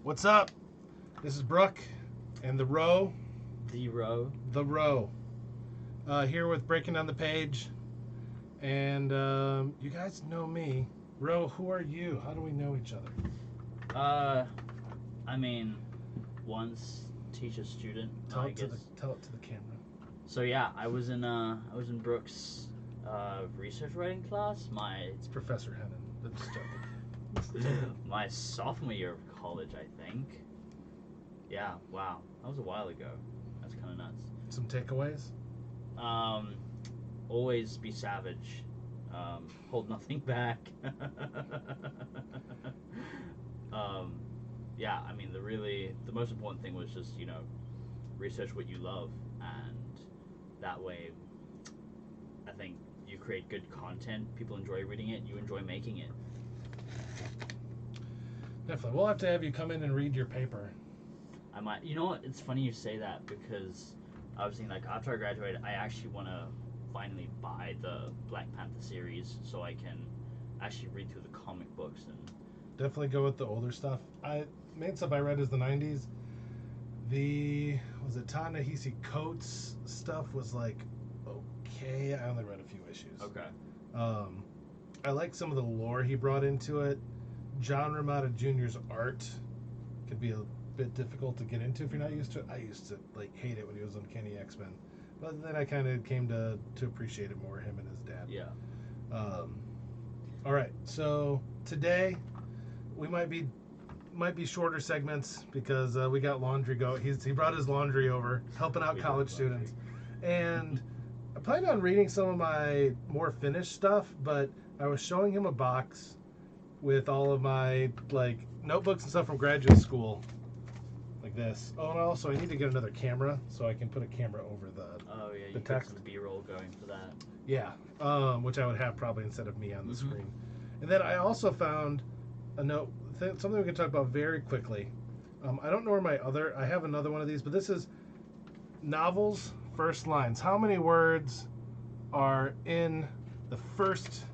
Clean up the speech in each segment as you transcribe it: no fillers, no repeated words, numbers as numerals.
What's up? This is Brooke and the Row. The row. The Row. Here with Breaking Down the Page. And you guys know me. Row, who are you? How do we know each other? I mean, once teacher student. Tell I it guess. to the camera. So yeah, I was in Brooke's research writing class. It's Professor Hennon. I'm just joking. My sophomore year of college, I think. Yeah, wow, that was a while ago. That's kind of nuts. Some takeaways? Always be savage. Hold nothing back. Yeah, I mean, the most important thing was just, research what you love, and that way, I think you create good content, people enjoy reading it, you enjoy making it. Definitely. We'll have to have you come in and read your paper. I might, you know what, it's funny you say that, because I was thinking, after I graduated, I actually want to finally buy the Black Panther series so I can actually read through the comic books. And definitely go with the older stuff. Main stuff I read is the 90s. Was it Ta-Nehisi Coates stuff was like okay. I only read a few issues. Okay. I like some of the lore he brought into it. John Romita Jr.'s art could be a bit difficult to get into if you're not used to it. I used to hate it when he was on Uncanny X-Men, but then I kind of came to appreciate it more. Him and his dad. Yeah. All right. So today we might be shorter segments because we got laundry go. He brought his laundry over, helping out college students, and I planned on reading some of my more finished stuff, but I was showing him a box with all of my notebooks and stuff from graduate school, like this. Oh, and also I need to get another camera so I can put a camera over the you text. Get some B-roll going for that. Yeah, which I would have probably instead of me on the screen. And then I also found a note, something we can talk about very quickly. I don't know where I have another one of these, but this is novels first lines. How many words are in the first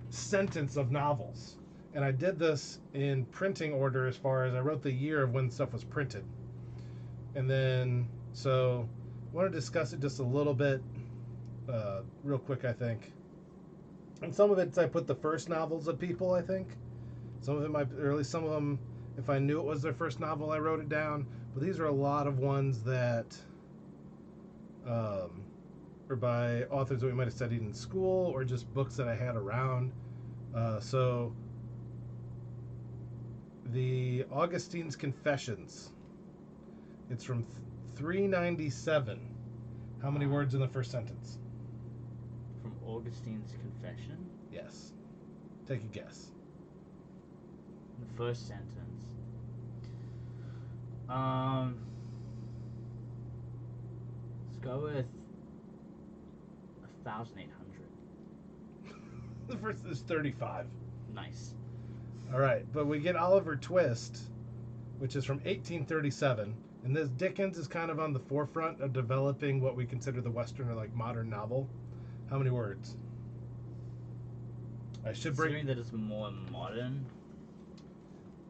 sentence of novels? And I did this in printing order as far as I wrote the year of when stuff was printed. And then, so I want to discuss it just a little bit, real quick, I think. And some of it, I put the first novels of people, I think. Some of it might, or at least some of them, if I knew it was their first novel, I wrote it down. But these are a lot of ones that are by authors that we might have studied in school or just books that I had around. So the Augustine's Confessions. It's from 397. How many words in the first sentence? From Augustine's Confession? Yes. Take a guess. The first sentence. Let's go with 1,800. The first is 35. Nice. All right, but we get Oliver Twist, which is from 1837, and this Dickens is kind of on the forefront of developing what we consider the Western or modern novel. How many words? I should break. Considering that it's more modern.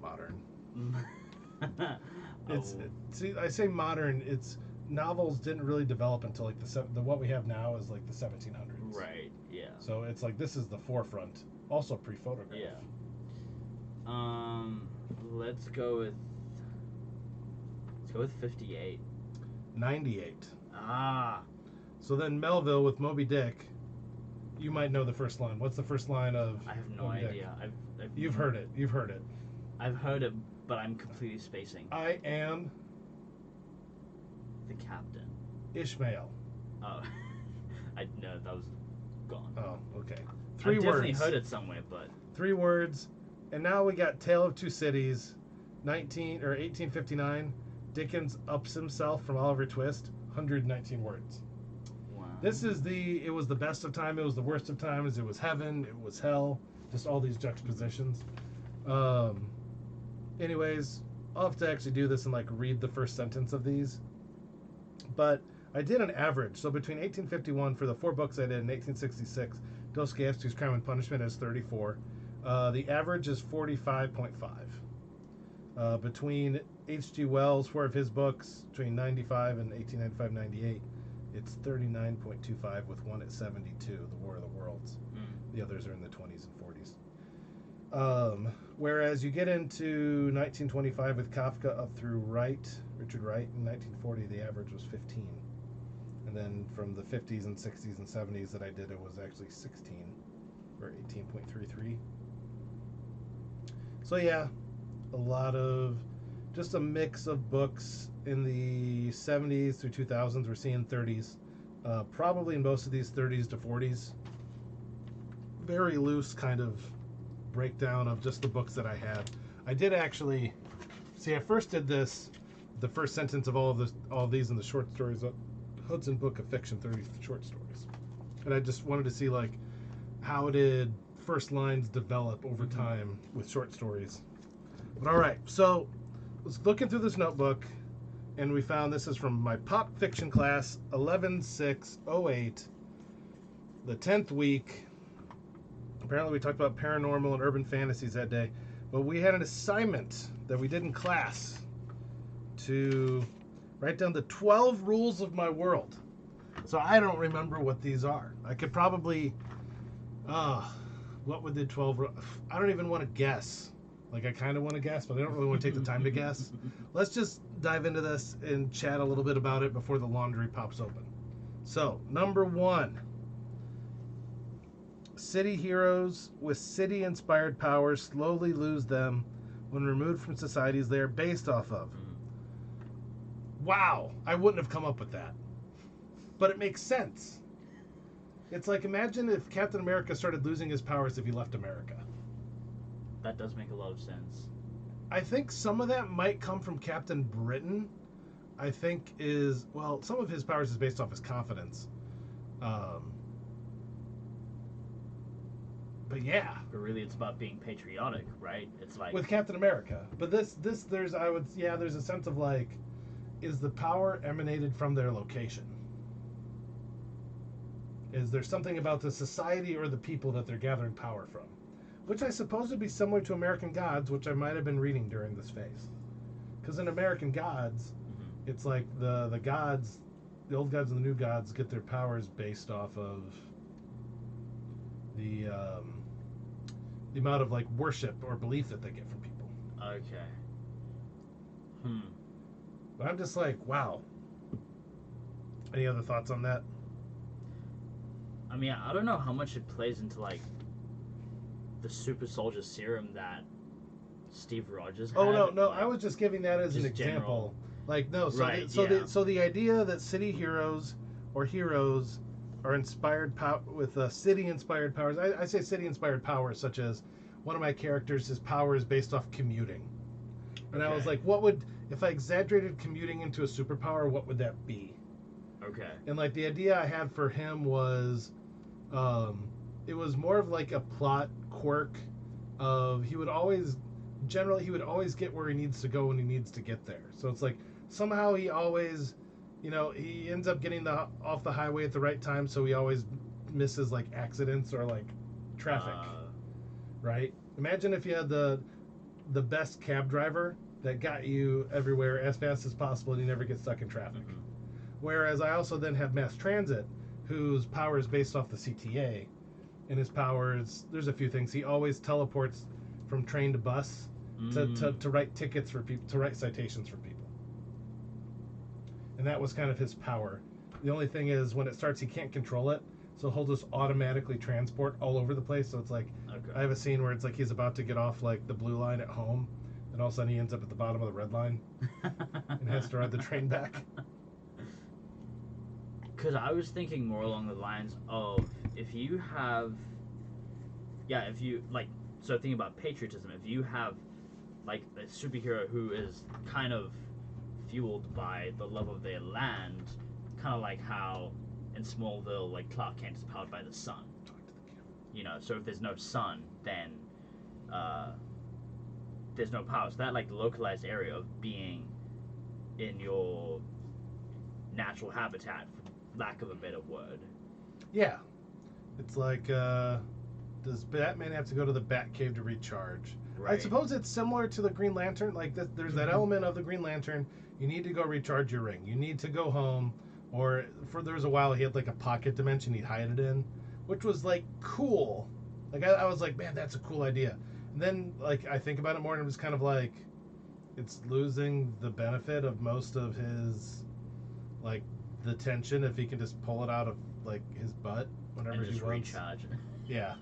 Modern. See, I say modern. It's novels didn't really develop until the what we have now is the 1700s. Right. Yeah. So it's this is the forefront. Also pre-photograph. Yeah. Let's go with 58. 98. Ah. So then Melville with Moby Dick. You might know the first line. What's the first line of? I have no Moby idea. Dick? You've heard it. You've heard it. I've heard it, but I'm completely spacing. I am the captain. Ishmael. Oh, I know that was gone. Oh, okay. I've 3 words. Definitely heard it somewhere, but 3 words, and now we got Tale of Two Cities, 1859. Dickens ups himself from Oliver Twist, 119 words. Wow. This is it was the best of time, it was the worst of times, it was heaven, it was hell, just all these juxtapositions. Anyways, I'll have to actually do this and read the first sentence of these. But I did an average. So between 1851 for the 4 books I did in 1866, Dostoevsky's Crime and Punishment is 34. The average is 45.5. Between H.G. Wells, 4 of his books, between 95 and 1895-98, it's 39.25 with one at 72, The War of the Worlds. The others are in the 20s and 40s. Whereas you get into 1925 with Kafka up through Richard Wright, in 1940 the average was 15. And then from the 50s and 60s and 70s that I did, it was actually 16, or 18.33. So yeah, a lot of, just a mix of books in the 70s through 2000s. We're seeing 30s. Probably in most of these 30s to 40s. Very loose kind of breakdown of just the books that I had. I did actually, I first did this, the first sentence of all of these in the short stories, Hudson Book of Fiction, 30 short stories. And I just wanted to see, like, how did first lines develop over time with short stories. But all right, so I was looking through this notebook, and we found this is from my pop fiction class, 11/6/08, the 10th week. Apparently we talked about paranormal and urban fantasies that day, but we had an assignment that we did in class to write down the 12 rules of my world. So I don't remember what these are. I could probably, what would the 12, I don't even want to guess. Like, I kind of want to guess, but I don't really want to take the time to guess. Let's just dive into this and chat a little bit about it before the laundry pops open. So, number 1. City heroes with city-inspired powers slowly lose them when removed from societies they are based off of. Wow, I wouldn't have come up with that. But it makes sense. It's like, imagine if Captain America started losing his powers if he left America. That does make a lot of sense. I think some of that might come from Captain Britain. I think some of his powers is based off his confidence. But yeah. But really, it's about being patriotic, right? It's like with Captain America. But there's a sense of, like, is the power emanated from their location? Is there something about the society or the people that they're gathering power from? Which I suppose would be similar to American Gods, which I might have been reading during this phase. Because in American Gods, it's like the gods, the old gods and the new gods get their powers based off of the amount of, like, worship or belief that they get from people. Okay. But I'm just like, wow. Any other thoughts on that? I mean, I don't know how much it plays into, like, the super soldier serum that Steve Rogers had. Oh, no, like, I was just giving that as an example. General. Like, no, so the idea that city heroes or heroes are inspired with city-inspired powers. I say city-inspired powers, such as one of my characters, his power is based off commuting. And I was like, if I exaggerated commuting into a superpower, what would that be? Okay. And, like, the idea I had for him was, it was more of like a plot quirk of he would always get where he needs to go when he needs to get there. So it's like somehow he always, he ends up getting off the highway at the right time, so he always misses, like, accidents or, like, traffic. Right? Imagine if you had the best cab driver that got you everywhere as fast as possible and you never get stuck in traffic. Whereas I also then have mass transit, whose power is based off the CTA. And his powers, there's a few things. He always teleports from train to bus to write tickets for people, to write citations for people. And that was kind of his power. The only thing is, when it starts, he can't control it, so he'll just automatically transport all over the place. So it's like, I have a scene where it's like he's about to get off, like, the blue line at home, and all of a sudden he ends up at the bottom of the red line and has to ride the train back. Because I was thinking more along the lines of, if you thinking about patriotism, if you have, like, a superhero who is kind of fueled by the love of their land, kind of like how in Smallville, like, Clark Kent is powered by the sun. So if there's no sun, then there's no power. So that, like, localized area of being in your natural habitat, for lack of a better word. Yeah. It's like, does Batman have to go to the Batcave to recharge? Right. I suppose it's similar to the Green Lantern. Like there's that element of the Green Lantern. You need to go recharge your ring. You need to go home. Or there was a while he had like a pocket dimension he'd hide it in, which was like cool. Like I was like, man, that's a cool idea. And then like I think about it more, and it was kind of like it's losing the benefit of most of his like the tension if he can just pull it out of like his butt whenever and just he wants. recharge. Yeah.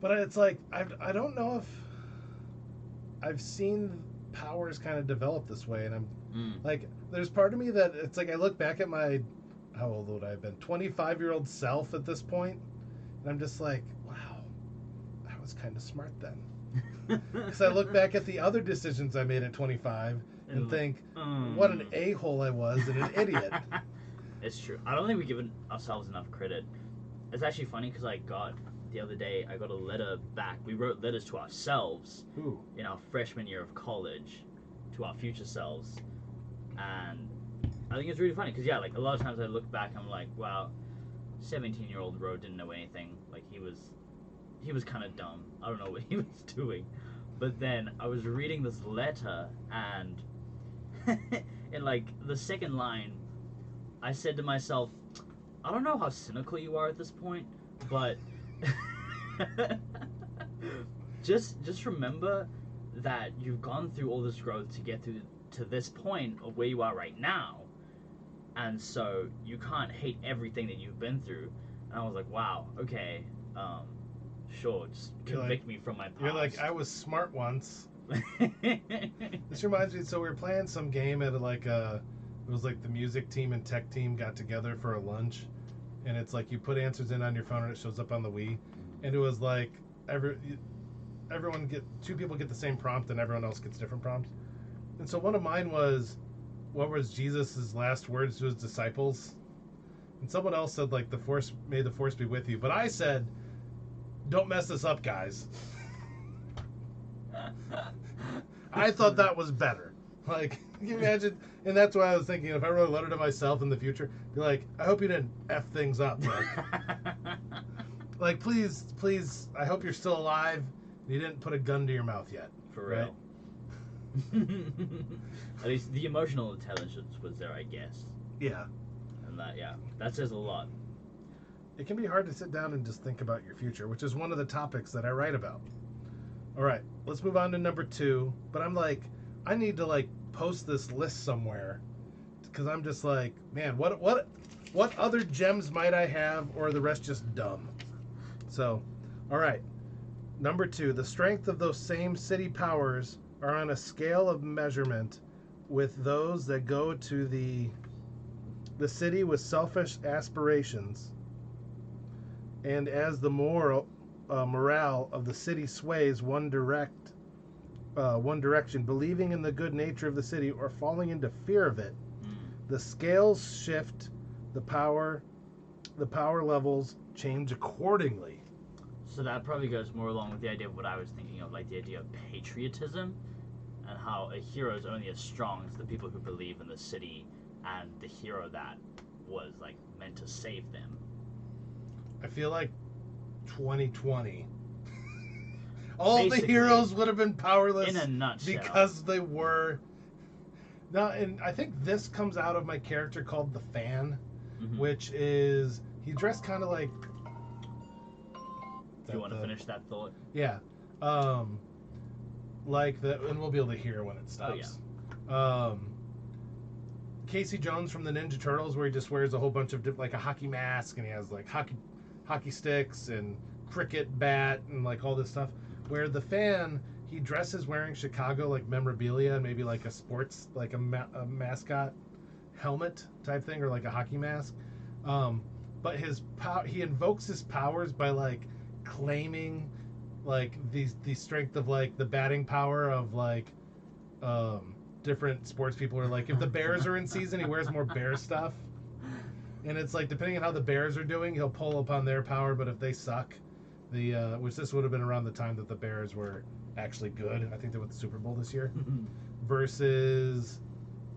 But it's like I don't know if I've seen powers kind of develop this way, and I'm like, there's part of me that it's like I look back at my how old would I have been 25-year-old self at this point, and I'm just like, wow, I was kind of smart then. Because I look back at the other decisions I made at 25 and think, what an a-hole I was and an idiot. It's true. I don't think we've given ourselves enough credit. It's actually funny because the other day I got a letter back. We wrote letters to ourselves in our freshman year of college, to our future selves, and I think it's really funny because like a lot of times I look back and I'm like, wow, 17-year-old Ro didn't know anything. Like he was kind of dumb. I don't know what he was doing. But then I was reading this letter, and in like the second line, I said to myself, I don't know how cynical you are at this point, but just remember that you've gone through all this growth to get to this point of where you are right now, and so you can't hate everything that you've been through. And I was like, wow, okay, sure, just convict me from my past. You're like, I was smart once. This reminds me, so we were playing some game at like it was like the music team and tech team got together for a lunch, and it's like you put answers in on your phone and it shows up on the Wii, and it was like two people get the same prompt and everyone else gets different prompts. And so one of mine was, what was Jesus' last words to his disciples? And someone else said like may the force be with you. But I said, don't mess this up, guys. I thought that was better. Like, can you imagine? And that's why I was thinking, if I wrote a letter to myself in the future, be like, I hope you didn't F things up. Like, please, I hope you're still alive. You didn't put a gun to your mouth yet. For real. Right? At least the emotional intelligence was there, I guess. Yeah. And that says a lot. It can be hard to sit down and just think about your future, which is one of the topics that I write about. All right, let's move on to number 2. But I'm like, I need to like post this list somewhere, because I'm just like, man, what other gems might I have, or are the rest just dumb? So, all right, number 2, the strength of those same city powers are on a scale of measurement with those that go to the city with selfish aspirations, and as the morale of the city sways one direction, believing in the good nature of the city or falling into fear of it, the scales shift, the power levels change accordingly. So that probably goes more along with the idea of what I was thinking of, like the idea of patriotism, and how a hero is only as strong as the people who believe in the city and the hero that was like meant to save them. I feel like 2020, all the heroes would have been powerless in a nutshell because they were. Now, and I think this comes out of my character called the Fan, which is he dressed kind of like. Do you want to finish that thought? Yeah, like and we'll be able to hear when it stops. Oh, yeah. Casey Jones from the Ninja Turtles, where he just wears a whole bunch of like a hockey mask, and he has like hockey sticks and cricket bat and like all this stuff. Where the Fan, he dresses wearing Chicago like memorabilia and maybe like a sports, like a mascot helmet type thing, or like a hockey mask. But he invokes his powers by like claiming like the strength of like the batting power of like different sports people. Are like, if the Bears are in season, he wears more Bear stuff, and it's like depending on how the Bears are doing, he'll pull upon their power. But if they suck, which this would have been around the time that the Bears were actually good, I think they won the Super Bowl this year, versus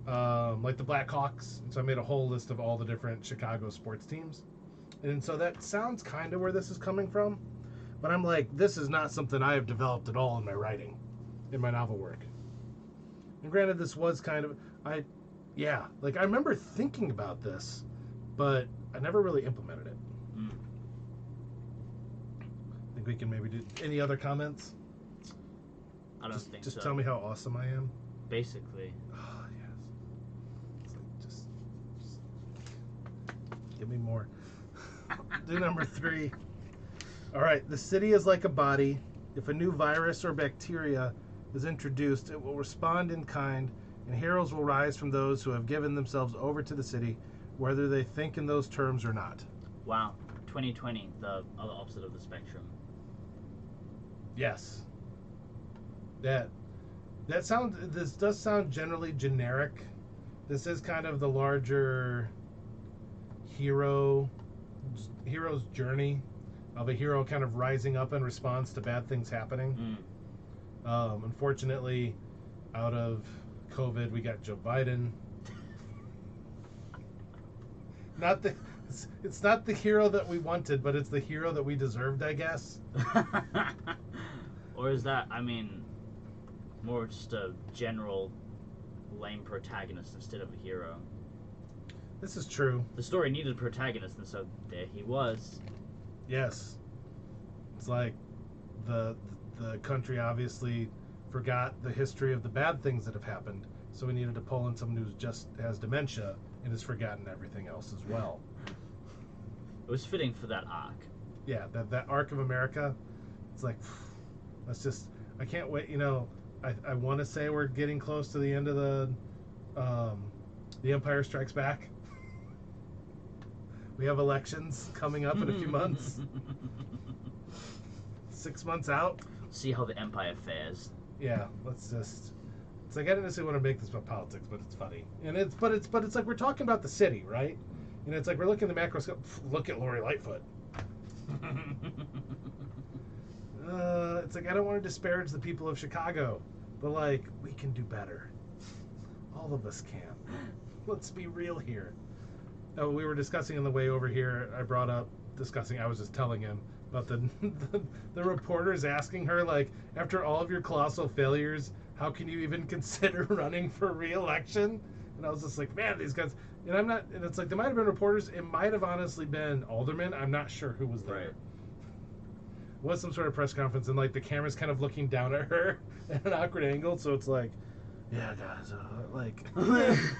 like the Blackhawks. And so I made a whole list of all the different Chicago sports teams, and so that sounds kind of where this is coming from. But I'm like, this is not something I have developed at all in my writing, in my novel work. And granted, this was kind of, I remember thinking about this, but I never really implemented it. Mm. I think we can maybe do any other comments? I don't think so. Just tell me how awesome I am. Basically. Oh, yes. It's like, just give me more. Do number 3. All right, the city is like a body. If a new virus or bacteria is introduced, it will respond in kind, and heroes will rise from those who have given themselves over to the city, whether they think in those terms or not. Wow. 2020, the other opposite of the spectrum. Yes. This does sound generally generic. This is kind of the larger hero's journey of a hero kind of rising up in response to bad things happening. Unfortunately, out of COVID, we got Joe Biden. It's not the hero that we wanted, but it's the hero that we deserved, I guess. Or is that, I mean, more just a general lame protagonist instead of a hero? This is true. The story needed a protagonist, and so there he was. Yes. It's like the country obviously forgot the history of the bad things that have happened, so we needed to pull in someone who just has dementia and has forgotten everything else as well. It was fitting for that arc. Yeah, that arc of America. It's like, let's just, I can't wait, I want to say we're getting close to the end of the Empire Strikes Back. We have elections coming up in a few months. 6 months out. See how the Empire fares. Yeah, let's just. It's like I didn't necessarily want to make this about politics, but it's funny, and it's like we're talking about the city, right? And it's like we're looking at the macroscope. Look at Lori Lightfoot. It's like I don't want to disparage the people of Chicago, but like we can do better. All of us can. Let's be real here. Oh, we were discussing on the way over here. I was just telling him about the reporters asking her, like, after all of your colossal failures, how can you even consider running for re-election? And I was just like, man, these guys. And it's like, there might have been reporters. It might have honestly been aldermen. I'm not sure who was there. Right. It was some sort of press conference, and like the camera's kind of looking down at her at an awkward angle. So it's like, yeah, guys,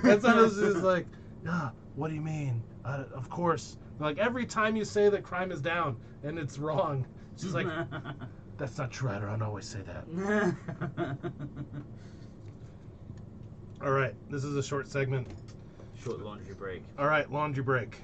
that's how this is like, yeah. What do you mean? Of course. Like, every time you say that crime is down and it's wrong, she's like, that's not true. I don't always say that. All right. This is a short segment. Short laundry break. All right. Laundry break.